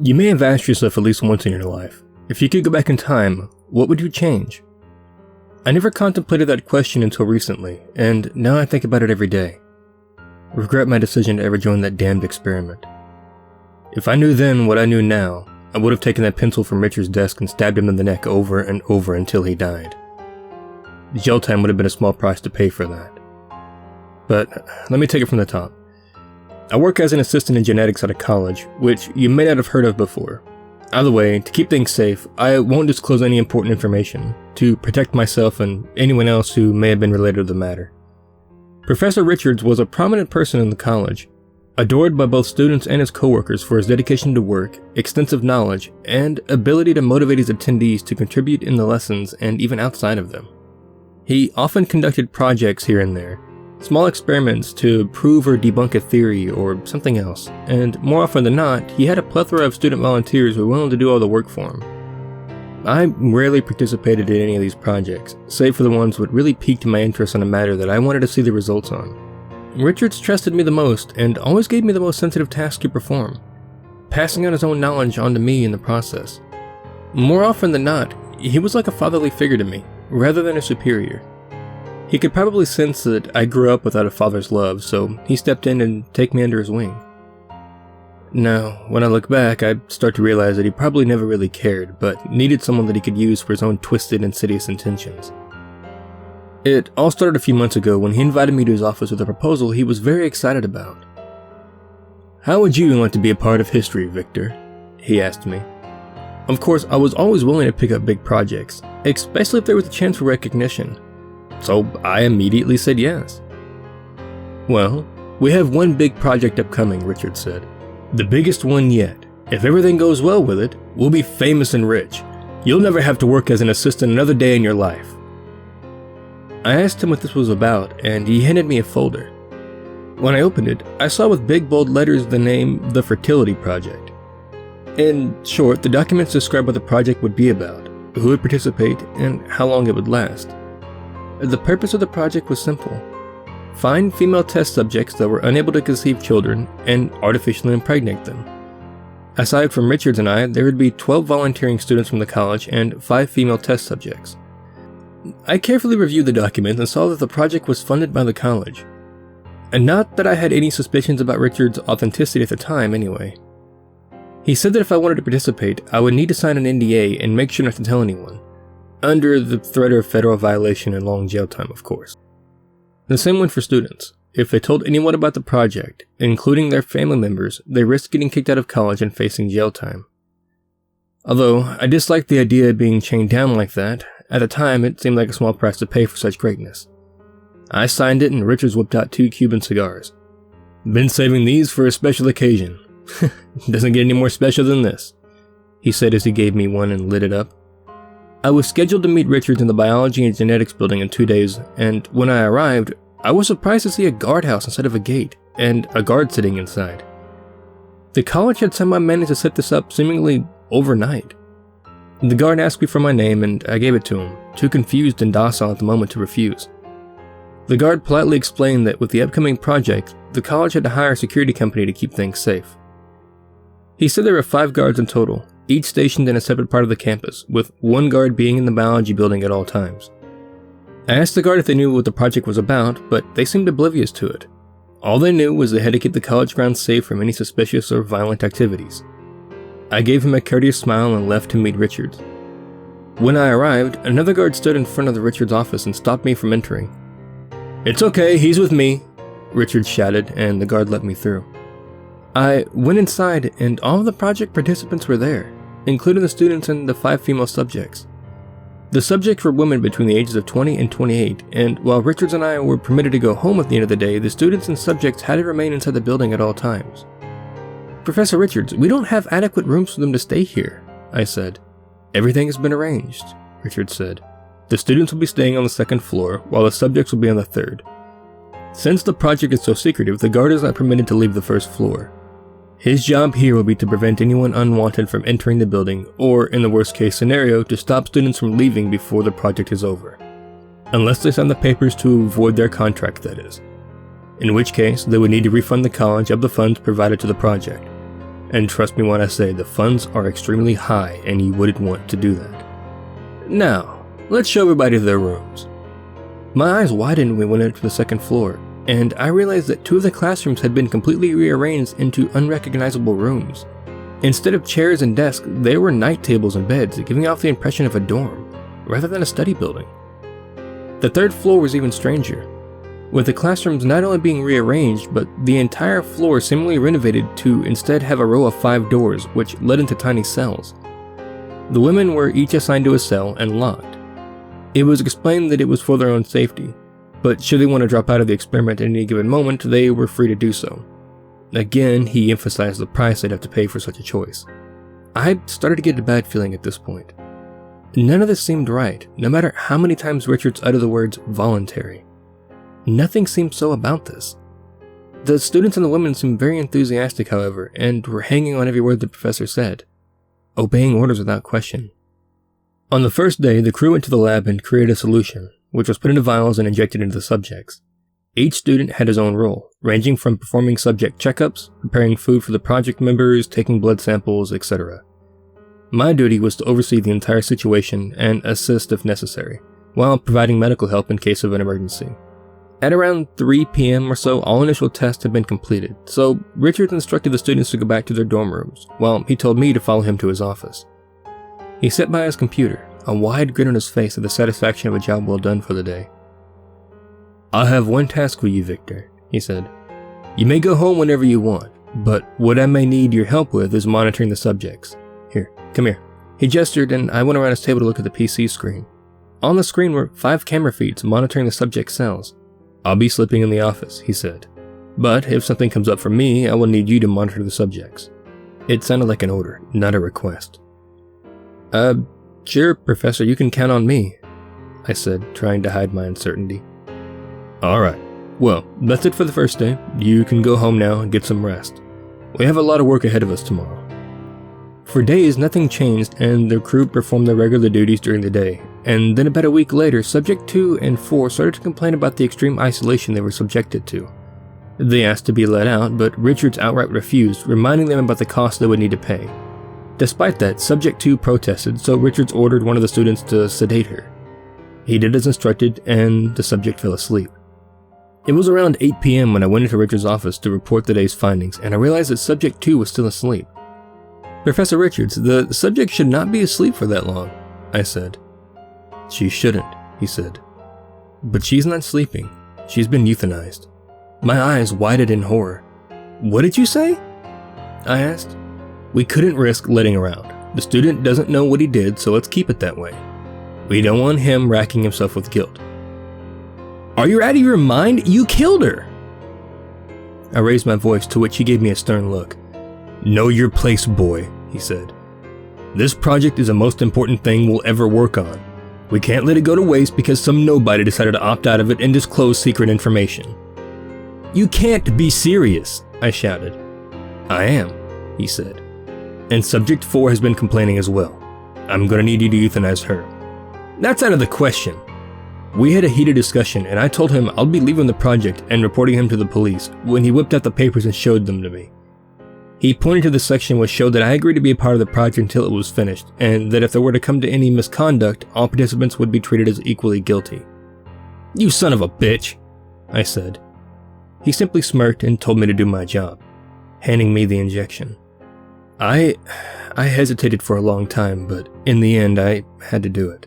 You may have asked yourself at least once in your life, if you could go back in time, what would you change? I never contemplated that question until recently, and now I think about it every day. I regret my decision to ever join that damned experiment. If I knew then what I knew now, I would have taken that pencil from Richard's desk and stabbed him in the neck over and over until he died. Jail time would have been a small price to pay for that. But let me take it from the top. I work as an assistant in genetics at a college, which you may not have heard of before. Either way, to keep things safe, I won't disclose any important information, to protect myself and anyone else who may have been related to the matter. Professor Richards was a prominent person in the college, adored by both students and his coworkers for his dedication to work, extensive knowledge, and ability to motivate his attendees to contribute in the lessons and even outside of them. He often conducted projects here and there, small experiments to prove or debunk a theory or something else, and more often than not, he had a plethora of student volunteers who were willing to do all the work for him. I rarely participated in any of these projects, save for the ones that really piqued my interest on a matter that I wanted to see the results on. Richards trusted me the most and always gave me the most sensitive task to perform, passing on his own knowledge onto me in the process. More often than not, he was like a fatherly figure to me, rather than a superior. He could probably sense that I grew up without a father's love, so he stepped in and took me under his wing. Now, when I look back, I start to realize that he probably never really cared, but needed someone that he could use for his own twisted, insidious intentions. It all started a few months ago when he invited me to his office with a proposal he was very excited about. "How would you like to be a part of history, Victor?" he asked me. Of course, I was always willing to pick up big projects, especially if there was a chance for recognition. So I immediately said yes. "Well, we have one big project upcoming," Richard said. "The biggest one yet. If everything goes well with it, we'll be famous and rich. You'll never have to work as an assistant another day in your life." I asked him what this was about, and he handed me a folder. When I opened it, I saw with big bold letters the name, the Fertility Project. In short, the documents described what the project would be about, who would participate, and how long it would last. The purpose of the project was simple: find female test subjects that were unable to conceive children and artificially impregnate them. Aside from Richards and I, there would be 12 volunteering students from the college and 5 female test subjects. I carefully reviewed the document and saw that the project was funded by the college. And not that I had any suspicions about Richards' authenticity at the time anyway. He said that if I wanted to participate, I would need to sign an NDA and make sure not to tell anyone. Under the threat of federal violation and long jail time, of course. The same went for students. If they told anyone about the project, including their family members, they risked getting kicked out of college and facing jail time. Although I disliked the idea of being chained down like that, at the time it seemed like a small price to pay for such greatness. I signed it and Richards whipped out 2 Cuban cigars. "Been saving these for a special occasion. Doesn't get any more special than this," he said as he gave me one and lit it up. I was scheduled to meet Richards in the biology and genetics building in 2 days, and when I arrived, I was surprised to see a guardhouse instead of a gate, and a guard sitting inside. The college had somehow managed to set this up seemingly overnight. The guard asked me for my name, and I gave it to him, too confused and docile at the moment to refuse. The guard politely explained that with the upcoming project, the college had to hire a security company to keep things safe. He said there were 5 guards in total, each stationed in a separate part of the campus, with 1 guard being in the biology building at all times. I asked the guard if they knew what the project was about, but they seemed oblivious to it. All they knew was they had to keep the college grounds safe from any suspicious or violent activities. I gave him a courteous smile and left to meet Richards. When I arrived, another guard stood in front of the Richards office and stopped me from entering. "It's okay, he's with me," Richards shouted, and the guard let me through. I went inside, and all of the project participants were there, including the students and the 5 female subjects. The subjects were women between the ages of 20 and 28, and while Richards and I were permitted to go home at the end of the day, the students and subjects had to remain inside the building at all times. "Professor Richards, we don't have adequate rooms for them to stay here," I said. "Everything has been arranged," Richards said. "The students will be staying on the 2nd floor, while the subjects will be on the 3rd. Since the project is so secretive, the guard is not permitted to leave the 1st floor. His job here will be to prevent anyone unwanted from entering the building, or, in the worst case scenario, to stop students from leaving before the project is over. Unless they sign the papers to avoid their contract, that is. In which case, they would need to refund the college of the funds provided to the project. and trust me when I say the funds are extremely high and you wouldn't want to do that. Now, let's show everybody their rooms. My eyes widened when we went into the second floor, and I realized that 2 of the classrooms had been completely rearranged into unrecognizable rooms. Instead of chairs and desks, there were night tables and beds, giving off the impression of a dorm, rather than a study building. The third floor was even stranger, with the classrooms not only being rearranged, but the entire floor seemingly renovated to instead have a row of 5 doors, which led into tiny cells. The women were each assigned to a cell and locked. It was explained that it was for their own safety, but should they want to drop out of the experiment at any given moment, they were free to do so. Again, he emphasized the price they'd have to pay for such a choice. I started to get a bad feeling at this point. None of this seemed right, no matter how many times Richards uttered the words voluntary. Nothing seemed so about this. The students and the women seemed very enthusiastic, however, and were hanging on every word the professor said, obeying orders without question. On the first day, the crew went to the lab and created a solution, which was put into vials and injected into the subjects. Each student had his own role, ranging from performing subject checkups, preparing food for the project members, taking blood samples, etc. My duty was to oversee the entire situation and assist if necessary, while providing medical help in case of an emergency. At around 3 p.m. or so, all initial tests had been completed, so Richard instructed the students to go back to their dorm rooms, while he told me to follow him to his office. He sat by his computer, a wide grin on his face at the satisfaction of a job well done for the day. "I have one task for you, Victor," he said. "You may go home whenever you want, but what I may need your help with is monitoring the subjects. Here, come here." He gestured and I went around his table to look at the PC screen. On the screen were 5 camera feeds monitoring the subject cells. "I'll be sleeping in the office," he said. "But if something comes up for me, I will need you to monitor the subjects." It sounded like an order, not a request. Sure, Professor, you can count on me," I said, trying to hide my uncertainty. "Alright, well, that's it for the first day. You can go home now and get some rest. We have a lot of work ahead of us tomorrow." For days, nothing changed, and the crew performed their regular duties during the day. And then about a week later, Subject 2 and 4 started to complain about the extreme isolation they were subjected to. They asked to be let out, but Richards outright refused, reminding them about the cost they would need to pay. Despite that, Subject 2 protested, so Richards ordered one of the students to sedate her. He did as instructed, and the subject fell asleep. It was around 8 p.m. when I went into Richards' office to report the day's findings, and I realized that Subject 2 was still asleep. "Professor Richards, the subject should not be asleep for that long," I said. "She shouldn't," he said. "But she's not sleeping. She's been euthanized." My eyes widened in horror. "What did you say?" I asked. "We couldn't risk letting her out. The student doesn't know what he did, so let's keep it that way. We don't want him racking himself with guilt." "Are you out of your mind? You killed her!" I raised my voice, to which he gave me a stern look. "Know your place, boy," he said. "This project is the most important thing we'll ever work on. We can't let it go to waste because some nobody decided to opt out of it and disclose secret information." "You can't be serious," I shouted. "I am," he said. "And Subject 4 has been complaining as well. I'm gonna need you to euthanize her." "That's out of the question." We had a heated discussion, and I told him I'll be leaving the project and reporting him to the police when he whipped out the papers and showed them to me. He pointed to the section which showed that I agreed to be a part of the project until it was finished, and that if there were to come to any misconduct, all participants would be treated as equally guilty. "You son of a bitch," I said. He simply smirked and told me to do my job, handing me the injection. I hesitated for a long time, but in the end I had to do it.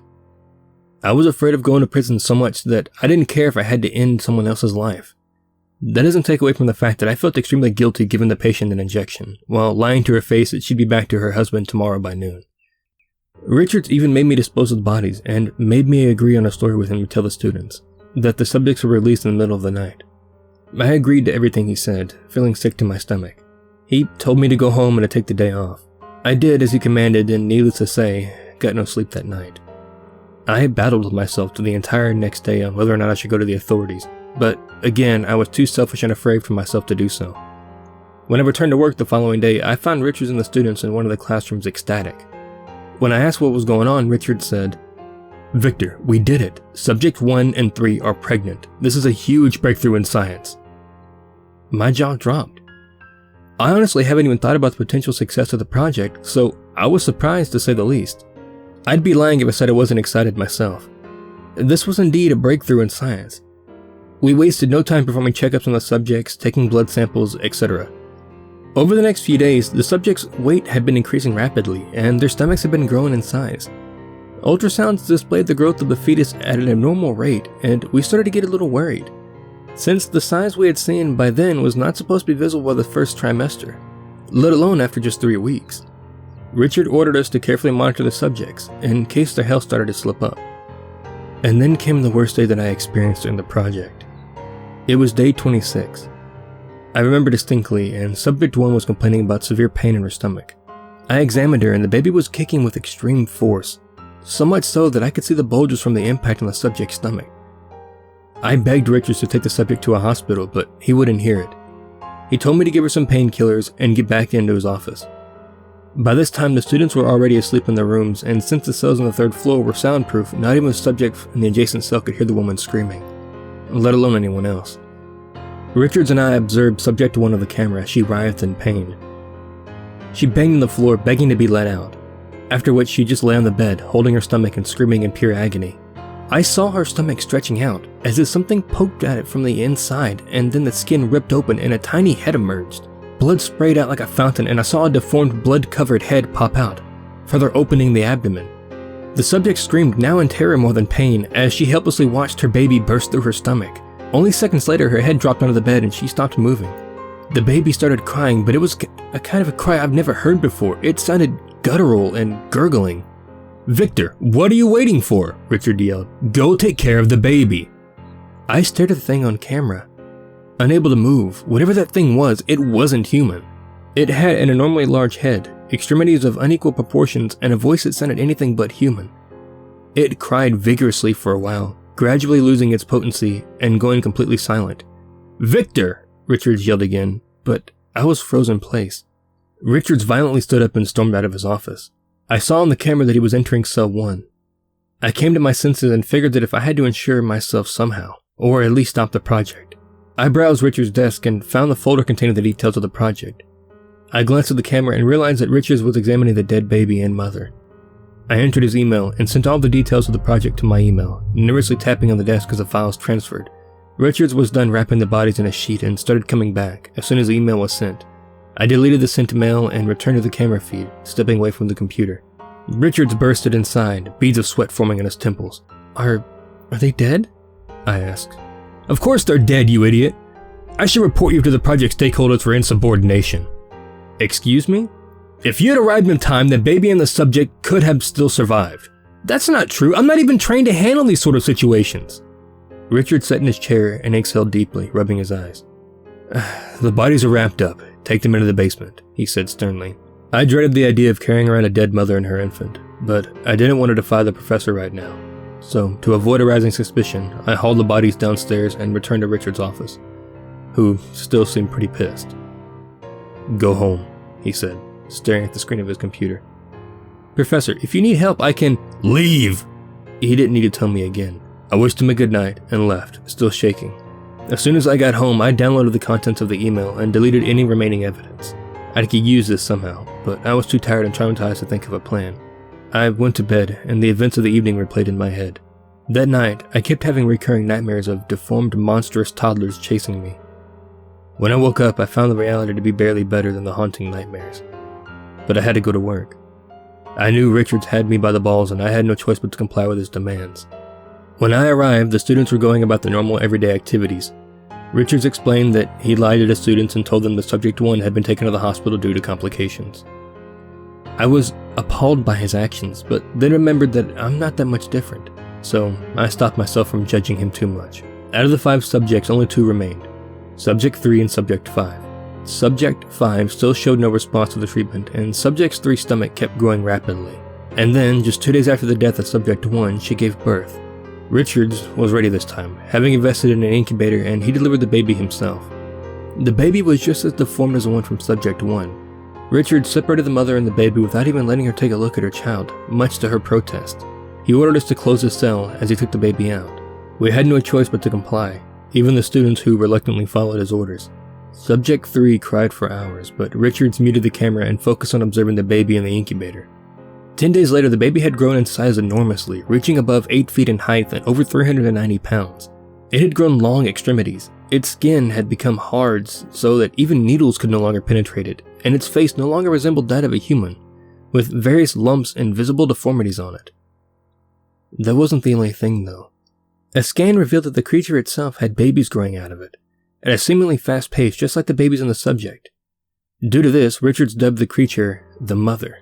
I was afraid of going to prison so much that I didn't care if I had to end someone else's life. That doesn't take away from the fact that I felt extremely guilty giving the patient an injection, while lying to her face that she'd be back to her husband tomorrow by noon. Richards even made me dispose of the bodies, and made me agree on a story with him to tell the students, that the subjects were released in the middle of the night. I agreed to everything he said, feeling sick to my stomach. He told me to go home and to take the day off. I did as he commanded, and needless to say, got no sleep that night. I battled with myself to the entire next day on whether or not I should go to the authorities, but again, I was too selfish and afraid for myself to do so. When I returned to work the following day, I found Richards and the students in one of the classrooms ecstatic. When I asked what was going on, Richards said, "Victor, we did it. Subject 1 and 3 are pregnant. This is a huge breakthrough in science." My jaw dropped. I honestly haven't even thought about the potential success of the project, so I was surprised to say the least. I'd be lying if I said I wasn't excited myself. This was indeed a breakthrough in science. We wasted no time performing checkups on the subjects, taking blood samples, etc. Over the next few days, the subjects' weight had been increasing rapidly, and their stomachs had been growing in size. Ultrasounds displayed the growth of the fetus at an abnormal rate, and we started to get a little worried, since the size we had seen by then was not supposed to be visible by the first trimester, let alone after just 3 weeks. Richard ordered us to carefully monitor the subjects, in case their health started to slip up. And then came the worst day that I experienced during the project. It was day 26. I remember distinctly, and subject 1 was complaining about severe pain in her stomach. I examined her and the baby was kicking with extreme force, so much so that I could see the bulges from the impact on the subject's stomach. I begged Richards to take the subject to a hospital, but he wouldn't hear it. He told me to give her some painkillers and get back into his office. By this time, the students were already asleep in their rooms, and since the cells on the 3rd floor were soundproof, not even the subject in the adjacent cell could hear the woman screaming, let alone anyone else. Richards and I observed subject 1 of the camera as she writhed in pain. She banged on the floor, begging to be let out, after which she just lay on the bed, holding her stomach and screaming in pure agony. I saw her stomach stretching out, as if something poked at it from the inside, and then the skin ripped open and a tiny head emerged. Blood sprayed out like a fountain, and I saw a deformed, blood-covered head pop out, further opening the abdomen. The subject screamed, now in terror more than pain, as she helplessly watched her baby burst through her stomach. Only seconds later, her head dropped onto the bed and she stopped moving. The baby started crying, but it was a kind of a cry I've never heard before. It sounded guttural and gurgling. "Victor, what are you waiting for?" Richard yelled. "Go take care of the baby." I stared at the thing on camera, unable to move. Whatever that thing was, it wasn't human. It had an abnormally large head, extremities of unequal proportions, and a voice that sounded anything but human. It cried vigorously for a while, gradually losing its potency and going completely silent. "Victor!" Richards yelled again, but I was frozen in place. Richards violently stood up and stormed out of his office. I saw on the camera that he was entering cell 1. I came to my senses and figured that if I had to ensure myself somehow, or at least stop the project, I browsed Richards' desk and found the folder containing the details of the project. I glanced at the camera and realized that Richards was examining the dead baby and mother. I entered his email and sent all the details of the project to my email, nervously tapping on the desk as the files transferred. Richards was done wrapping the bodies in a sheet and started coming back as soon as the email was sent. I deleted the sent mail and returned to the camera feed, stepping away from the computer. Richards bursted inside, beads of sweat forming on his temples. Are they dead?" I asked. "Of course they're dead, you idiot. I should report you to the project stakeholders for insubordination." "Excuse me? If you had arrived in time, the baby and the subject could have still survived." "That's not true. I'm not even trained to handle these sort of situations." Richard sat in his chair and exhaled deeply, rubbing his eyes. "The bodies are wrapped up. Take them into the basement," he said sternly. I dreaded the idea of carrying around a dead mother and her infant, but I didn't want to defy the professor right now. So, to avoid arousing suspicion, I hauled the bodies downstairs and returned to Richard's office, who still seemed pretty pissed. "Go home," he said, staring at the screen of his computer. "Professor, if you need help, I can—" "Leave!" He didn't need to tell me again. I wished him a good night and left, still shaking. As soon as I got home, I downloaded the contents of the email and deleted any remaining evidence. I could use this somehow, but I was too tired and traumatized to think of a plan. I went to bed, and the events of the evening replayed in my head. That night, I kept having recurring nightmares of deformed, monstrous toddlers chasing me. When I woke up, I found the reality to be barely better than the haunting nightmares. But I had to go to work. I knew Richards had me by the balls, and I had no choice but to comply with his demands. When I arrived, the students were going about their normal everyday activities. Richards explained that he lied to the students and told them that subject 1 had been taken to the hospital due to complications. I was appalled by his actions, but then remembered that I'm not that much different, so I stopped myself from judging him too much. Out of the 5 subjects, only 2 remained, Subject 3 and Subject 5. Subject 5 still showed no response to the treatment, and Subject 3's stomach kept growing rapidly. And then, just 2 days after the death of Subject 1, she gave birth. Richards was ready this time, having invested in an incubator, and he delivered the baby himself. The baby was just as deformed as the one from Subject 1. Richards separated the mother and the baby without even letting her take a look at her child, much to her protest. He ordered us to close the cell as he took the baby out. We had no choice but to comply, even the students who reluctantly followed his orders. Subject 3 cried for hours, but Richards muted the camera and focused on observing the baby in the incubator. 10 days later, the baby had grown in size enormously, reaching above 8 feet in height and over 390 pounds. It had grown long extremities. Its skin had become hard so that even needles could no longer penetrate it, and its face no longer resembled that of a human, with various lumps and visible deformities on it. That wasn't the only thing, though. A scan revealed that the creature itself had babies growing out of it, at a seemingly fast pace just like the babies in the subject. Due to this, Richards dubbed the creature the Mother.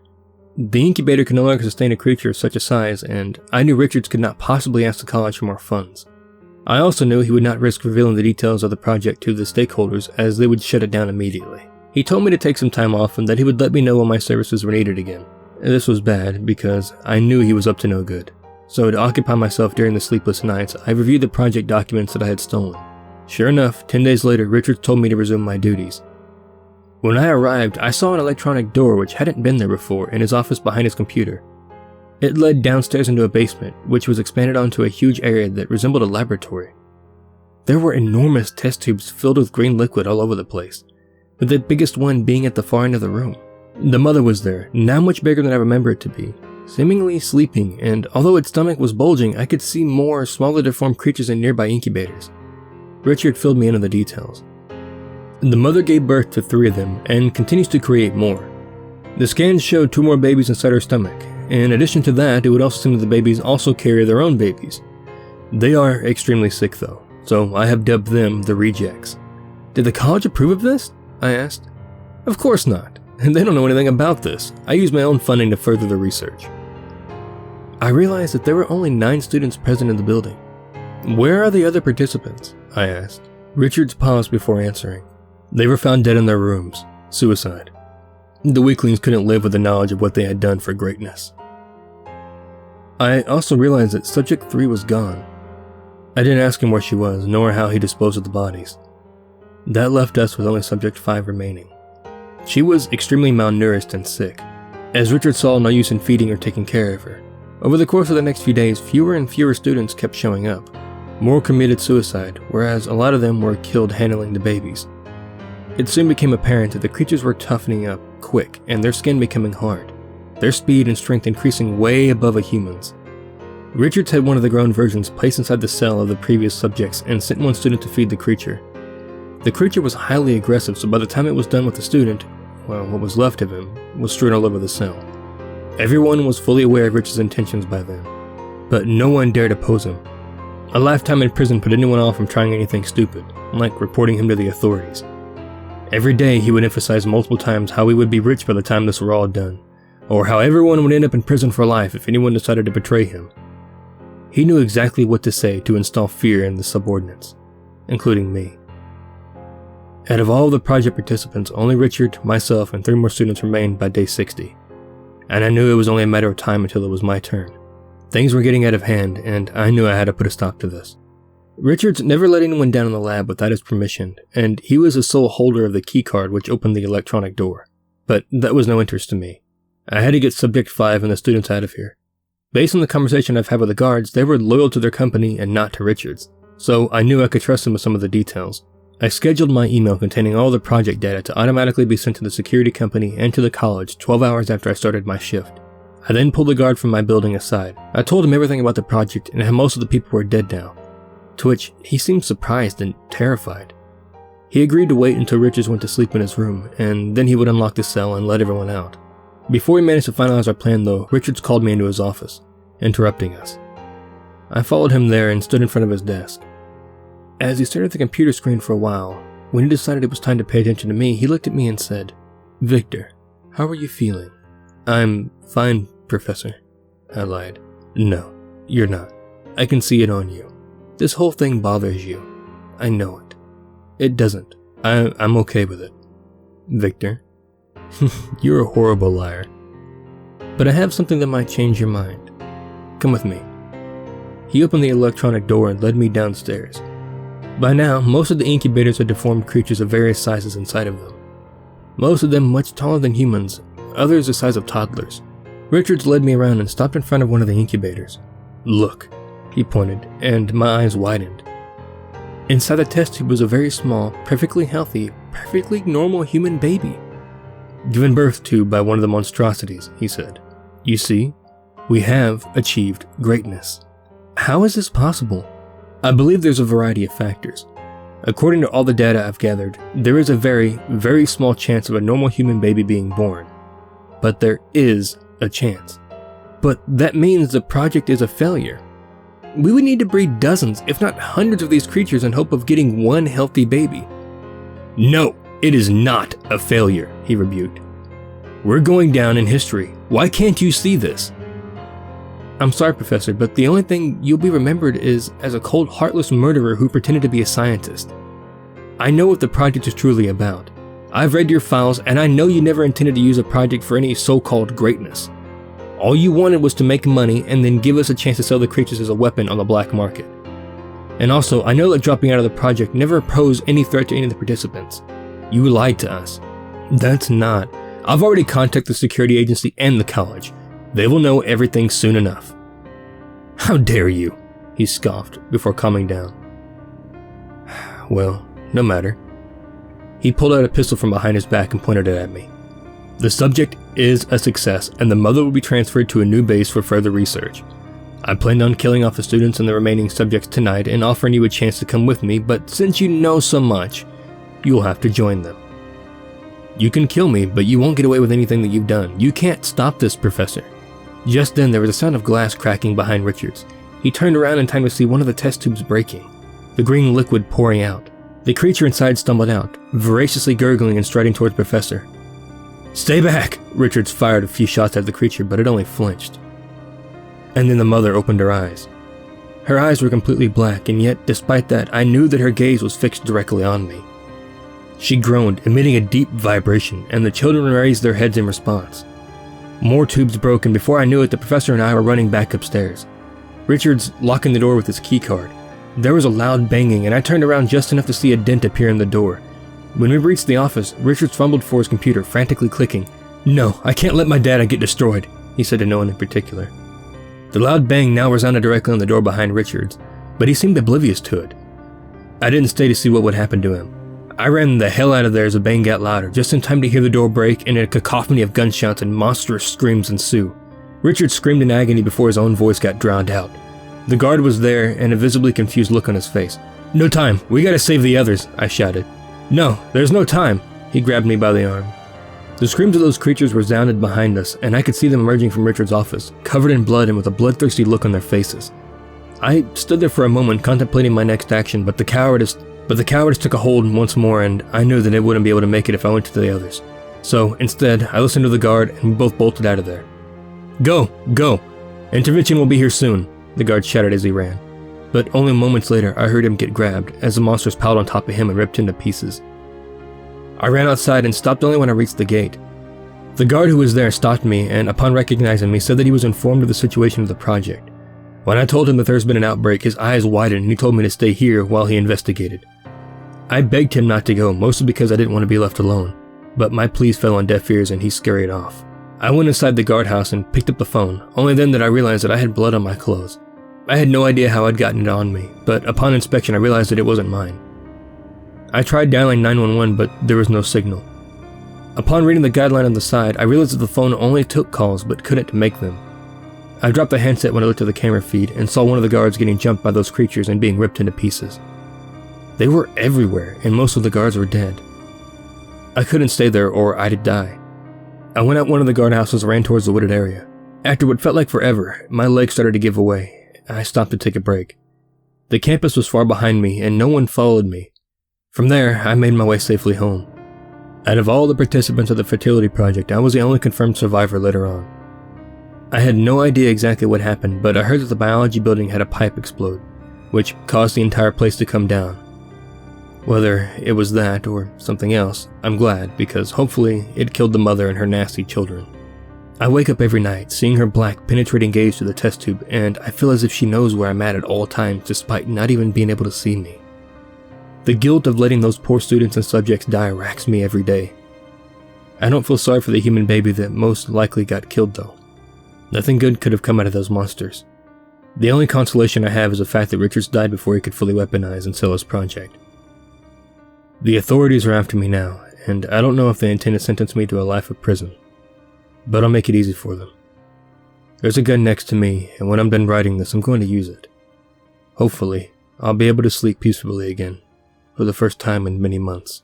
The incubator could no longer sustain a creature of such a size, and I knew Richards could not possibly ask the college for more funds. I also knew he would not risk revealing the details of the project to the stakeholders, as they would shut it down immediately. He told me to take some time off and that he would let me know when my services were needed again. This was bad, because I knew he was up to no good. So to occupy myself during the sleepless nights, I reviewed the project documents that I had stolen. Sure enough, 10 days later, Richards told me to resume my duties. When I arrived, I saw an electronic door which hadn't been there before in his office behind his computer. It led downstairs into a basement, which was expanded onto a huge area that resembled a laboratory. There were enormous test tubes filled with green liquid all over the place, with the biggest one being at the far end of the room. The Mother was there, now much bigger than I remember it to be, seemingly sleeping, and although its stomach was bulging, I could see more smaller deformed creatures in nearby incubators. Richard filled me in on the details. The Mother gave birth to 3 of them, and continues to create more. The scans showed 2 more babies inside her stomach. In addition to that, it would also seem that the babies also carry their own babies. They are extremely sick though, so I have dubbed them the Rejects. Did the college approve of this? I asked. Of course not. They don't know anything about this. I used my own funding to further the research. I realized that there were only 9 students present in the building. Where are the other participants? I asked. Richards paused before answering. They were found dead in their rooms. Suicide. The weaklings couldn't live with the knowledge of what they had done for greatness. I also realized that Subject 3 was gone. I didn't ask him where she was, nor how he disposed of the bodies. That left us with only Subject 5 remaining. She was extremely malnourished and sick, as Richard saw no use in feeding or taking care of her. Over the course of the next few days, fewer and fewer students kept showing up. More committed suicide, whereas a lot of them were killed handling the babies. It soon became apparent that the creatures were toughening up quick and their skin becoming hard, their speed and strength increasing way above a human's. Richards had one of the grown versions placed inside the cell of the previous subjects and sent one student to feed the creature. The creature was highly aggressive, so by the time it was done with the student, well, what was left of him was strewn all over the cell. Everyone was fully aware of Richard's intentions by then, but no one dared oppose him. A lifetime in prison put anyone off from trying anything stupid, like reporting him to the authorities. Every day he would emphasize multiple times how he would be rich by the time this were all done, or how everyone would end up in prison for life if anyone decided to betray him. He knew exactly what to say to install fear in the subordinates, including me. Out of all the project participants, only Richard, myself, and 3 more students remained by day 60, and I knew it was only a matter of time until it was my turn. Things were getting out of hand, and I knew I had to put a stop to this. Richards never let anyone down in the lab without his permission, and he was the sole holder of the key card which opened the electronic door. But that was no interest to me. I had to get Subject 5 and the students out of here. Based on the conversation I've had with the guards, they were loyal to their company and not to Richards, so I knew I could trust them with some of the details. I scheduled my email containing all the project data to automatically be sent to the security company and to the college 12 hours after I started my shift. I then pulled the guard from my building aside. I told him everything about the project and how most of the people were dead now, to which he seemed surprised and terrified. He agreed to wait until Richards went to sleep in his room, and then he would unlock the cell and let everyone out. Before we managed to finalize our plan though, Richards called me into his office, interrupting us. I followed him there and stood in front of his desk. As he stared at the computer screen for a while, when he decided it was time to pay attention to me, he looked at me and said, "Victor, how are you feeling?" "I'm fine, Professor," I lied. "No, you're not. I can see it on you. This whole thing bothers you. I know it." "It doesn't. I'm okay with it." "Victor, you're a horrible liar. But I have something that might change your mind. Come with me." He opened the electronic door and led me downstairs. By now, most of the incubators had deformed creatures of various sizes inside of them. Most of them much taller than humans, others the size of toddlers. Richards led me around and stopped in front of one of the incubators. "Look," he pointed, and my eyes widened. Inside the test tube was a very small, perfectly healthy, perfectly normal human baby. Given birth to by one of the monstrosities, he said. You see, we have achieved greatness. How is this possible? I believe there's a variety of factors. According to all the data I've gathered, there is a very, very small chance of a normal human baby being born. But there is a chance. But that means the project is a failure. We would need to breed dozens, if not hundreds of these creatures in hope of getting one healthy baby. No, it is not a failure, he rebuked. We're going down in history. Why can't you see this? I'm sorry, Professor, but the only thing you'll be remembered is as a cold, heartless murderer who pretended to be a scientist. I know what the project is truly about. I've read your files, and I know you never intended to use a project for any so-called greatness. All you wanted was to make money and then give us a chance to sell the creatures as a weapon on the black market. And also, I know that dropping out of the project never posed any threat to any of the participants. You lied to us. That's not. I've already contacted the security agency and the college. They will know everything soon enough. How dare you? He scoffed before calming down. Well, no matter. He pulled out a pistol from behind his back and pointed it at me. The subject is a success, and the mother will be transferred to a new base for further research. I planned on killing off the students and the remaining subjects tonight and offering you a chance to come with me, but since you know so much, you'll have to join them. You can kill me, but you won't get away with anything that you've done. You can't stop this, Professor. Just then, there was a sound of glass cracking behind Richards. He turned around in time to see one of the test tubes breaking, the green liquid pouring out. The creature inside stumbled out, voraciously gurgling and striding towards Professor. Stay back! Richards fired a few shots at the creature, but it only flinched. And then the mother opened her eyes. Her eyes were completely black, and yet, despite that, I knew that her gaze was fixed directly on me. She groaned, emitting a deep vibration, and the children raised their heads in response. More tubes broke, and before I knew it, the professor and I were running back upstairs. Richards locking the door with his keycard. There was a loud banging, and I turned around just enough to see a dent appear in the door. When we reached the office, Richards fumbled for his computer, frantically clicking. No, I can't let my data get destroyed, he said to no one in particular. The loud bang now resounded directly on the door behind Richards, but he seemed oblivious to it. I didn't stay to see what would happen to him. I ran the hell out of there as the bang got louder, just in time to hear the door break and a cacophony of gunshots and monstrous screams ensue. Richard screamed in agony before his own voice got drowned out. The guard was there and a visibly confused look on his face. No time, we gotta save the others, I shouted. No, there's no time, he grabbed me by the arm. The screams of those creatures resounded behind us, and I could see them emerging from Richard's office, covered in blood and with a bloodthirsty look on their faces. I stood there for a moment contemplating my next action, but the cowardice took a hold once more, and I knew that I wouldn't be able to make it if I went to the others. So, instead, I listened to the guard, and we both bolted out of there. Go! Intervention will be here soon, the guard shouted as he ran. But only moments later, I heard him get grabbed, as the monsters piled on top of him and ripped him to pieces. I ran outside and stopped only when I reached the gate. The guard who was there stopped me, and upon recognizing me, said that he was informed of the situation of the project. When I told him that there's been an outbreak, his eyes widened and he told me to stay here while he investigated. I begged him not to go, mostly because I didn't want to be left alone, but my pleas fell on deaf ears and he scurried off. I went inside the guardhouse and picked up the phone, only then did I realize that I had blood on my clothes. I had no idea how I'd gotten it on me, but upon inspection I realized that it wasn't mine. I tried dialing 911, but there was no signal. Upon reading the guideline on the side, I realized that the phone only took calls but couldn't make them. I dropped the handset when I looked at the camera feed and saw one of the guards getting jumped by those creatures and being ripped into pieces. They were everywhere, and most of the guards were dead. I couldn't stay there or I'd die. I went out one of the guardhouses and ran towards the wooded area. After what felt like forever, my legs started to give away. I stopped to take a break. The campus was far behind me, and no one followed me. From there, I made my way safely home. Out of all the participants of the fertility project, I was the only confirmed survivor later on. I had no idea exactly what happened, but I heard that the biology building had a pipe explode, which caused the entire place to come down. Whether it was that or something else, I'm glad, because hopefully it killed the mother and her nasty children. I wake up every night, seeing her black, penetrating gaze through the test tube, and I feel as if she knows where I'm at all times, despite not even being able to see me. The guilt of letting those poor students and subjects die racks me every day. I don't feel sorry for the human baby that most likely got killed, though. Nothing good could have come out of those monsters. The only consolation I have is the fact that Richards died before he could fully weaponize and sell his project. The authorities are after me now, and I don't know if they intend to sentence me to a life of prison. But I'll make it easy for them. There's a gun next to me, and when I'm done writing this, I'm going to use it. Hopefully, I'll be able to sleep peacefully again, for the first time in many months.